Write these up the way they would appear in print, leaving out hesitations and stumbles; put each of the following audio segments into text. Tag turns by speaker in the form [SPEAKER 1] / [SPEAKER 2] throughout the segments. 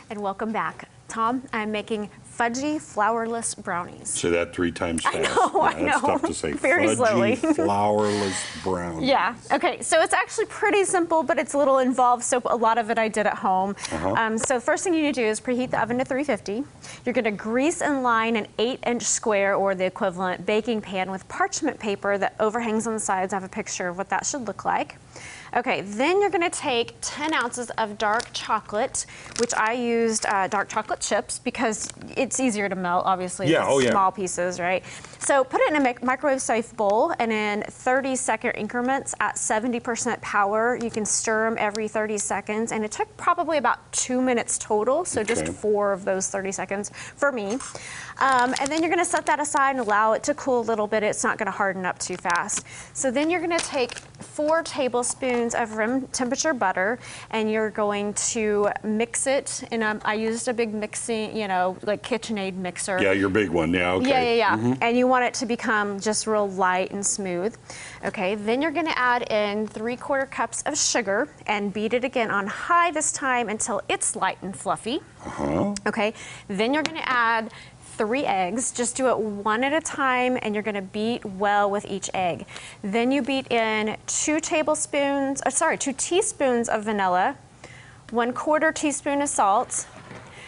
[SPEAKER 1] And welcome back. Tom, I'm making fudgy flourless brownies.
[SPEAKER 2] Say that 3 times fast.
[SPEAKER 1] I know.
[SPEAKER 2] That's tough to say.
[SPEAKER 1] Very
[SPEAKER 2] fudgy
[SPEAKER 1] slowly.
[SPEAKER 2] flourless brownies.
[SPEAKER 1] Yeah. Okay. So it's actually pretty simple, but it's a little involved. So a lot of it I did at home. So the first thing you need to do is preheat the oven to 350. You're going to grease and line an 8-inch square or the equivalent baking pan with parchment paper that overhangs on the sides. I have a picture of what that should look like. Okay, then you're gonna take 10 ounces of dark chocolate, which I used dark chocolate chips because it's easier to melt, obviously, small pieces, right? So put it in a microwave-safe bowl, and in 30-second increments at 70% power. You can stir them every 30 seconds, and it took probably about 2 minutes total, so just 4 of those 30 seconds for me. And then you're gonna set that aside and allow it to cool a little bit. It's not gonna harden up too fast. So then you're gonna take 4 tablespoons of room temperature butter, and you're going to mix it in I used a big mixing, like KitchenAid mixer.
[SPEAKER 2] Yeah, your big one, yeah, okay.
[SPEAKER 1] Yeah. And you want it to become just real light and smooth. Okay, then you're gonna add in 3/4 cups of sugar and beat it again on high this time until it's light and fluffy. Okay, then you're gonna add 3 eggs. Just do it one at a time, and you're gonna beat well with each egg. Then you beat in 2 teaspoons of vanilla, 1/4 teaspoon of salt,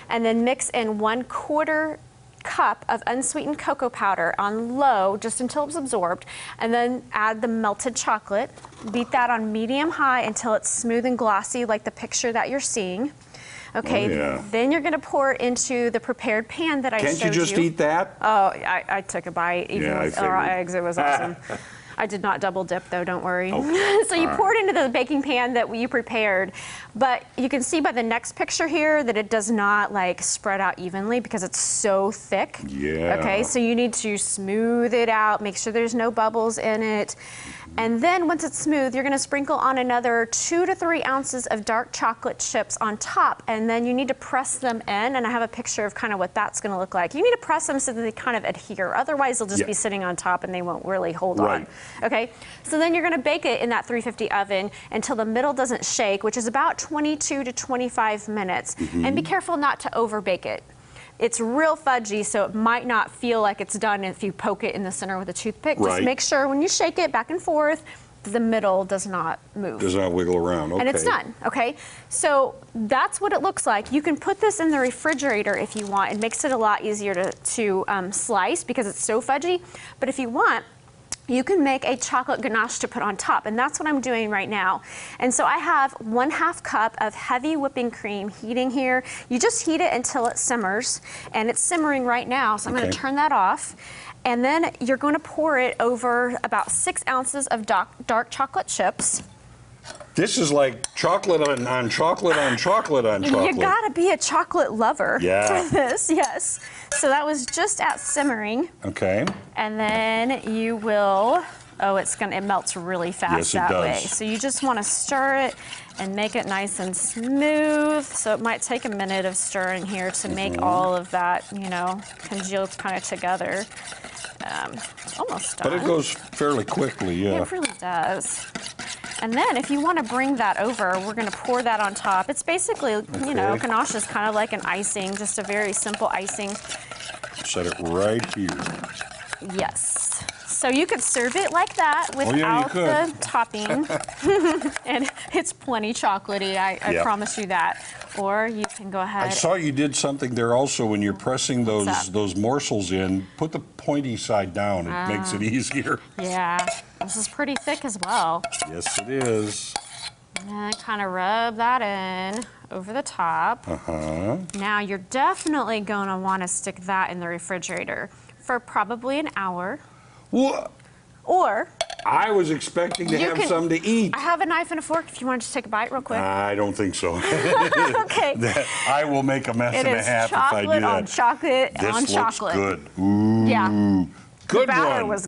[SPEAKER 1] and then mix in 1/4 cup of unsweetened cocoa powder on low just until it's absorbed, and then add the melted chocolate. Beat that on medium-high until it's smooth and glossy like the picture that you're seeing. Okay, then you're gonna pour it into the prepared pan that I showed you.
[SPEAKER 2] Can't you just eat that?
[SPEAKER 1] Oh, I took a bite, even with raw eggs. It was awesome. I did not double dip though, don't worry.
[SPEAKER 2] Okay.
[SPEAKER 1] So you pour it into the baking pan that you prepared, but you can see by the next picture here that it does not like spread out evenly because it's so thick.
[SPEAKER 2] Yeah.
[SPEAKER 1] Okay, so you need to smooth it out, make sure there's no bubbles in it. And then once it's smooth, you're gonna sprinkle on another 2 to 3 ounces of dark chocolate chips on top, and then you need to press them in, and I have a picture of kind of what that's gonna look like. You need to press them so that they kind of adhere, otherwise they'll just be sitting on top and they won't really hold on. Okay, so then you're gonna bake it in that 350 oven until the middle doesn't shake, which is about 22 to 25 minutes. And be careful not to over bake it. It's real fudgy, so it might not feel like it's done if you poke it in the center with a toothpick. Just make sure when you shake it back and forth, the middle does not move.
[SPEAKER 2] Does not wiggle around,
[SPEAKER 1] And it's done, okay? So that's what it looks like. You can put this in the refrigerator if you want. It makes it a lot easier to slice because it's so fudgy. But if you want, you can make a chocolate ganache to put on top, and that's what I'm doing right now. And so I have 1/2 cup of heavy whipping cream heating here. You just heat it until it simmers, and it's simmering right now, so I'm gonna turn that off. And then you're gonna pour it over about 6 ounces of dark chocolate chips.
[SPEAKER 2] This is like chocolate on chocolate on chocolate on chocolate.
[SPEAKER 1] You gotta be a chocolate lover for this, yes. So that was just at simmering.
[SPEAKER 2] Okay.
[SPEAKER 1] And then you will, it melts really fast that way. So you just wanna stir it and make it nice and smooth. So it might take a minute of stirring here to make all of that, congeal kind of together. It's almost done.
[SPEAKER 2] But it goes fairly quickly,
[SPEAKER 1] It really does. And then if you want to bring that over, we're going to pour that on top. It's basically, ganache is kind of like an icing, just a very simple icing.
[SPEAKER 2] Set it right here.
[SPEAKER 1] Yes. So you could serve it like that without the topping. And it's plenty chocolatey, I promise you that. Or you can go ahead.
[SPEAKER 2] I saw you did something there also when you're pressing those morsels in. Put the pointy side down. It makes it easier.
[SPEAKER 1] Yeah. This is pretty thick as well.
[SPEAKER 2] Yes, it is.
[SPEAKER 1] And then kind of rub that in over the top. Now you're definitely going to want to stick that in the refrigerator for probably an hour.
[SPEAKER 2] What?
[SPEAKER 1] Or
[SPEAKER 2] I was expecting to have some to eat.
[SPEAKER 1] I have a knife and a fork if you want to just take a bite real quick.
[SPEAKER 2] I don't think so.
[SPEAKER 1] Okay.
[SPEAKER 2] I will make a mess and a half if I do that.
[SPEAKER 1] Chocolate on chocolate
[SPEAKER 2] This
[SPEAKER 1] on chocolate.
[SPEAKER 2] looks good. Ooh.
[SPEAKER 1] Yeah.
[SPEAKER 2] Good
[SPEAKER 1] the batter
[SPEAKER 2] one.
[SPEAKER 1] Was